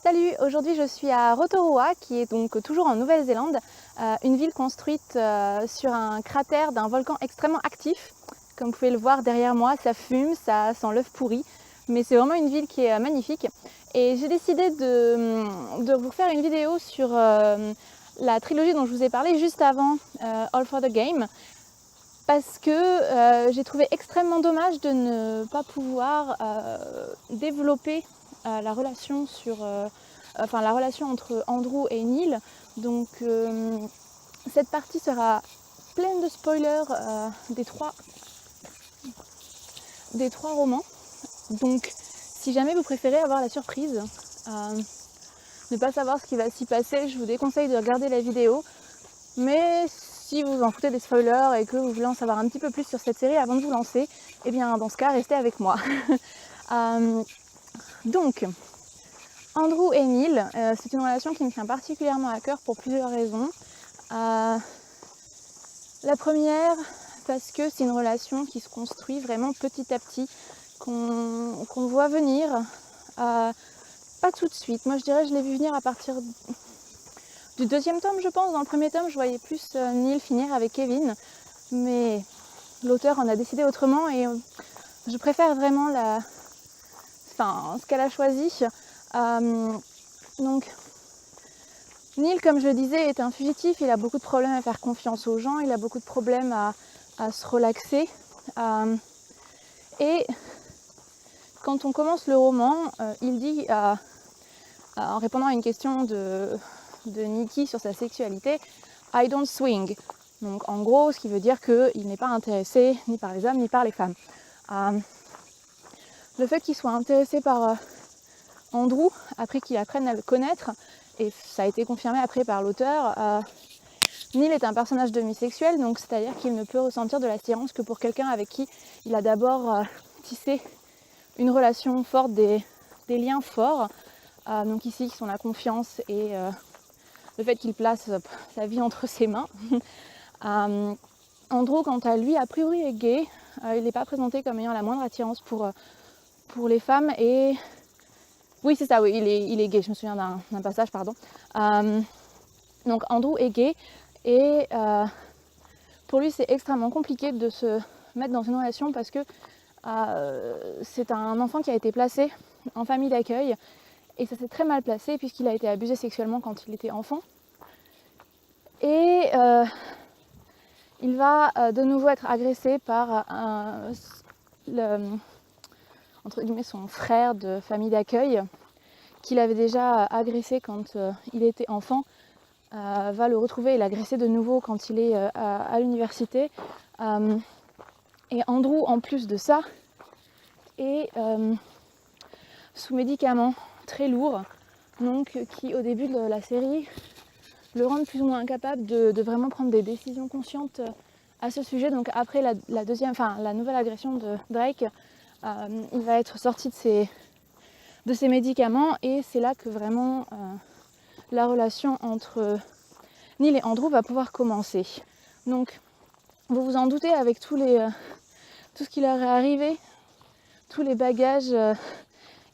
Salut, aujourd'hui je suis à Rotorua, qui est donc toujours en Nouvelle-Zélande, une ville construite sur un cratère d'un volcan extrêmement actif. Comme vous pouvez le voir derrière moi, ça fume, ça sent l'œuf pourri, mais c'est vraiment une ville qui est magnifique. Et j'ai décidé de vous faire une vidéo sur la trilogie dont je vous ai parlé juste avant, All for the Game, parce que j'ai trouvé extrêmement dommage de ne pas pouvoir développer la relation la relation entre Andrew et Neil. Donc cette partie sera pleine de spoilers des trois romans. Donc si jamais vous préférez avoir la surprise, ne pas savoir ce qui va s'y passer, je vous déconseille de regarder la vidéo. Mais si vous en foutez des spoilers et que vous voulez en savoir un petit peu plus sur cette série avant de vous lancer, eh bien dans ce cas, restez avec moi. Donc, Andrew et Neil, c'est une relation qui me tient particulièrement à cœur pour plusieurs raisons. La première, parce que c'est une relation qui se construit vraiment petit à petit, qu'on voit venir, pas tout de suite. Moi je dirais que je l'ai vu venir à partir du deuxième tome, je pense. Dans le premier tome, je voyais plus Neil finir avec Kevin, mais l'auteur en a décidé autrement et je préfère vraiment ce qu'elle a choisi. Donc Neil, comme je le disais, est un fugitif, il a beaucoup de problèmes à faire confiance aux gens, il a beaucoup de problèmes à se relaxer. Et quand on commence le roman, il dit, en répondant à une question de Nikki sur sa sexualité, « I don't swing ». Donc en gros, ce qui veut dire qu'il n'est pas intéressé ni par les hommes ni par les femmes. Le fait qu'il soit intéressé par Andrew, après qu'il apprenne à le connaître, et ça a été confirmé après par l'auteur, Neil est un personnage demi-sexuel, donc c'est-à-dire qu'il ne peut ressentir de l'attirance que pour quelqu'un avec qui il a d'abord tissé une relation forte, des liens forts. Donc ici, qui sont la confiance et le fait qu'il place sa vie entre ses mains. Andrew, quant à lui, a priori est gay. Il n'est pas présenté comme ayant la moindre attirance pour les femmes. Et oui, c'est ça, oui, il est gay. Je me souviens d'un passage, pardon. Donc Andrew est gay et pour lui, c'est extrêmement compliqué de se mettre dans une relation parce que c'est un enfant qui a été placé en famille d'accueil et ça s'est très mal placé puisqu'il a été abusé sexuellement quand il était enfant. Et il va de nouveau être agressé par entre guillemets, son frère de famille d'accueil, qu'il avait déjà agressé quand il était enfant, va le retrouver et l'agresser de nouveau quand il est à l'université. Et Andrew, en plus de ça, est sous médicaments très lourds, donc qui au début de la série le rendent plus ou moins incapable de vraiment prendre des décisions conscientes à ce sujet. Donc après la nouvelle agression de Drake, il va être sorti de ses médicaments et c'est là que vraiment la relation entre Neil et Andrew va pouvoir commencer. Donc vous vous en doutez, avec tout ce qui leur est arrivé, tous les bagages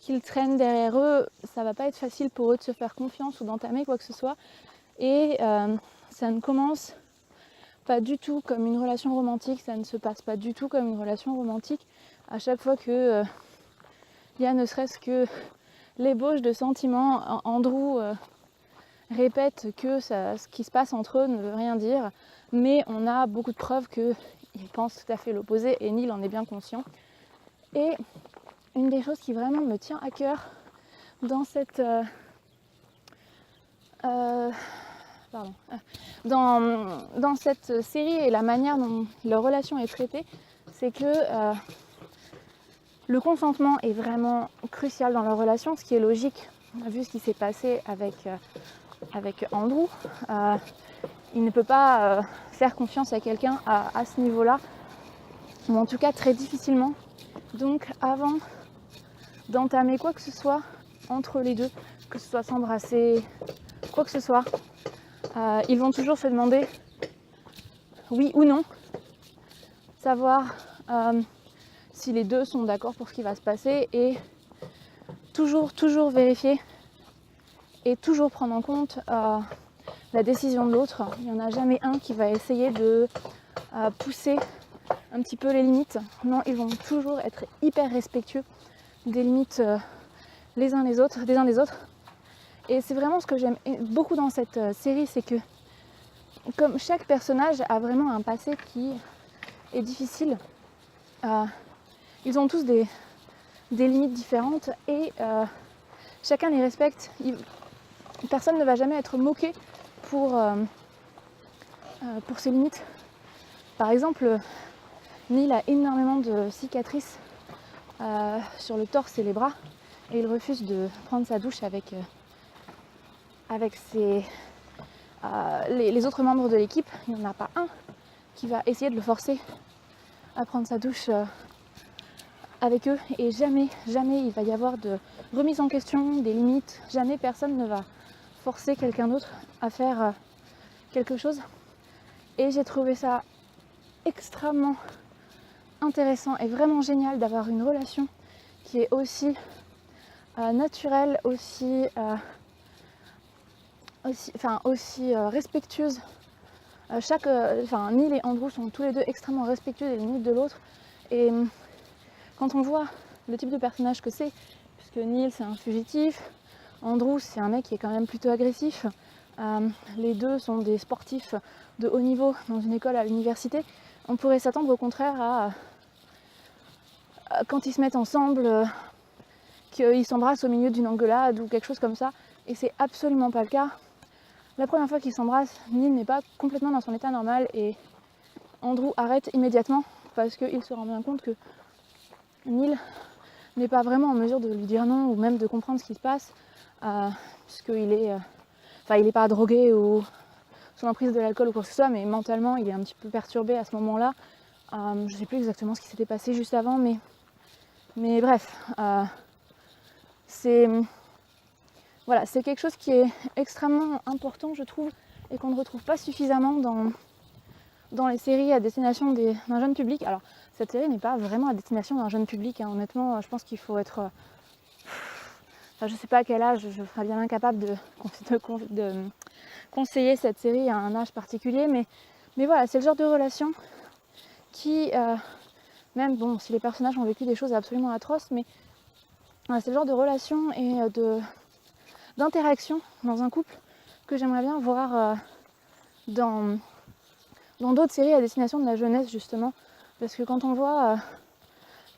qu'ils traînent derrière eux, ça va pas être facile pour eux de se faire confiance ou d'entamer quoi que ce soit. Et ça ne commence pas du tout comme une relation romantique, ça ne se passe pas du tout comme une relation romantique. À chaque fois que il y a ne serait-ce que l'ébauche de sentiments, Andrew répète que ce qui se passe entre eux ne veut rien dire, mais on a beaucoup de preuves qu'ils pensent tout à fait l'opposé et Neil en est bien conscient. Et une des choses qui vraiment me tient à cœur dans cette dans cette série et la manière dont leur relation est traitée, c'est que le consentement est vraiment crucial dans leur relation, ce qui est logique vu ce qui s'est passé avec Andrew. Il ne peut pas faire confiance à quelqu'un à ce niveau-là, ou en tout cas très difficilement. Donc avant d'entamer quoi que ce soit entre les deux, que ce soit s'embrasser, quoi que ce soit, ils vont toujours se demander oui ou non, savoir si les deux sont d'accord pour ce qui va se passer et toujours vérifier et toujours prendre en compte la décision de l'autre. Il n'y en a jamais un qui va essayer de pousser un petit peu les limites. Non, ils vont toujours être hyper respectueux des limites des uns des autres. Et c'est vraiment ce que j'aime beaucoup dans cette série, c'est que comme chaque personnage a vraiment un passé qui est difficile, ils ont tous des limites différentes et chacun les respecte. Personne ne va jamais être moqué pour ses limites. Par exemple, Neil a énormément de cicatrices sur le torse et les bras et il refuse de prendre sa douche avec les autres membres de l'équipe. Il n'y en a pas un qui va essayer de le forcer à prendre sa douche avec eux et jamais il va y avoir de remise en question des limites. Jamais personne ne va forcer quelqu'un d'autre à faire quelque chose. Et j'ai trouvé ça extrêmement intéressant et vraiment génial d'avoir une relation qui est aussi naturelle, aussi respectueuse. Neil et Andrew sont tous les deux extrêmement respectueux des limites de l'autre. Et quand on voit le type de personnage que c'est, puisque Neil c'est un fugitif, Andrew c'est un mec qui est quand même plutôt agressif, les deux sont des sportifs de haut niveau dans une école à l'université, on pourrait s'attendre au contraire à quand ils se mettent ensemble, qu'ils s'embrassent au milieu d'une engueulade ou quelque chose comme ça, et c'est absolument pas le cas. La première fois qu'ils s'embrassent, Neil n'est pas complètement dans son état normal et Andrew arrête immédiatement parce qu'il se rend bien compte que Neil n'est pas vraiment en mesure de lui dire non ou même de comprendre ce qui se passe, puisqu'il est, il n'est pas drogué ou sous l'emprise de l'alcool ou quoi que ce soit, mais mentalement il est un petit peu perturbé à ce moment-là. Je ne sais plus exactement ce qui s'était passé juste avant, mais bref, c'est quelque chose qui est extrêmement important, je trouve, et qu'on ne retrouve pas suffisamment dans les séries à destination d'un jeune public. Alors, cette série n'est pas vraiment à destination d'un jeune public, hein. Honnêtement, je pense qu'il faut être... je sais pas à quel âge, je serais bien incapable de conseiller cette série à un âge particulier, mais voilà, c'est le genre de relation qui, même bon, si les personnages ont vécu des choses absolument atroces, mais c'est le genre de relation et d'interaction dans un couple que j'aimerais bien voir dans d'autres séries à destination de la jeunesse, justement, parce que quand on voit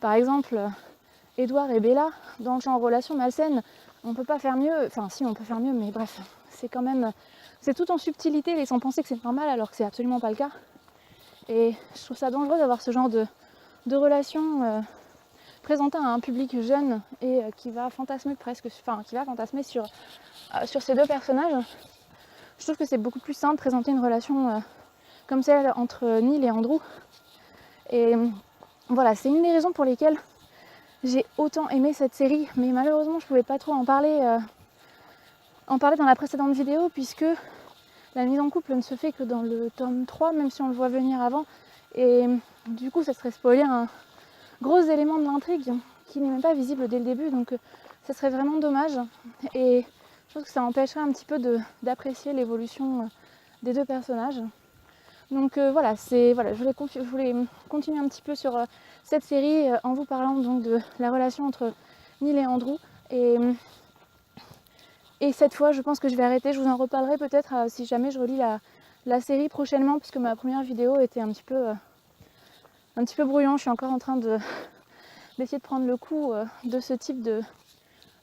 par exemple Edouard et Bella dans le genre relation malsaine, on peut pas faire mieux, enfin si on peut faire mieux, mais bref, c'est quand même, c'est tout en subtilité, laissant penser que c'est normal alors que c'est absolument pas le cas. Et je trouve ça dangereux d'avoir ce genre de relation présentée à un public jeune et qui va fantasmer sur ces deux personnages. Je trouve que c'est beaucoup plus simple de présenter une relation comme celle entre Neil et Andrew. Et voilà, c'est une des raisons pour lesquelles j'ai autant aimé cette série, mais malheureusement je pouvais pas trop en parler dans la précédente vidéo, puisque la mise en couple ne se fait que dans le tome 3, même si on le voit venir avant, et du coup ça serait spoiler un gros élément de l'intrigue qui n'est même pas visible dès le début, donc ça serait vraiment dommage, et je pense que ça empêcherait un petit peu d'apprécier l'évolution des deux personnages. Donc je voulais continuer un petit peu sur cette série en vous parlant donc de la relation entre Neil et Andrew. Et cette fois, je pense que je vais arrêter. Je vous en reparlerai peut-être si jamais je relis la série prochainement, puisque ma première vidéo était un petit peu brouillon. Je suis encore en train d'essayer de prendre le coup de ce type de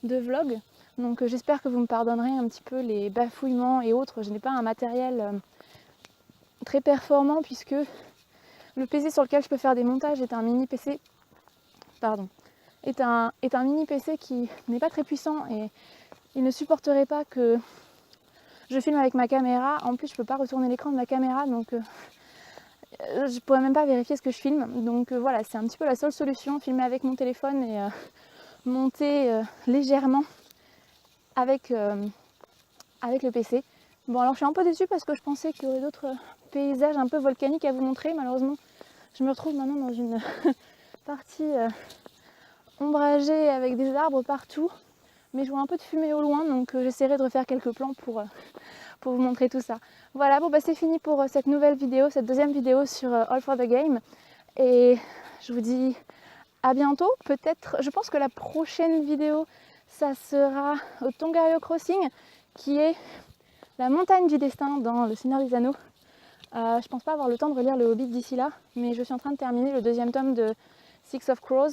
vlog. Donc j'espère que vous me pardonnerez un petit peu les bafouillements et autres. Je n'ai pas un matériel très performant, puisque le PC sur lequel je peux faire des montages est un mini PC qui n'est pas très puissant et il ne supporterait pas que je filme avec ma caméra. En plus je peux pas retourner l'écran de ma caméra, donc je pourrais même pas vérifier ce que je filme. Donc voilà, c'est un petit peu la seule solution, filmer avec mon téléphone et monter légèrement avec le PC. Bon, alors je suis un peu déçue parce que je pensais qu'il y aurait d'autres paysages un peu volcaniques à vous montrer. Malheureusement, je me retrouve maintenant dans une partie ombragée avec des arbres partout. mais je vois un peu de fumée au loin, donc j'essaierai de refaire quelques plans pour vous montrer tout ça. Voilà, bon bah c'est fini pour cette nouvelle vidéo, cette deuxième vidéo sur All for the Game, et je vous dis à bientôt. Peut-être, je pense que la prochaine vidéo, ça sera au Tongariro Crossing, qui est la montagne du destin dans Le Seigneur des Anneaux. Je pense pas avoir le temps de relire le Hobbit d'ici là, mais je suis en train de terminer le deuxième tome de Six of Crows.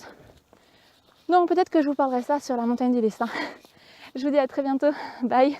Donc peut-être que je vous parlerai ça sur la montagne du destin. Je vous dis à très bientôt. Bye.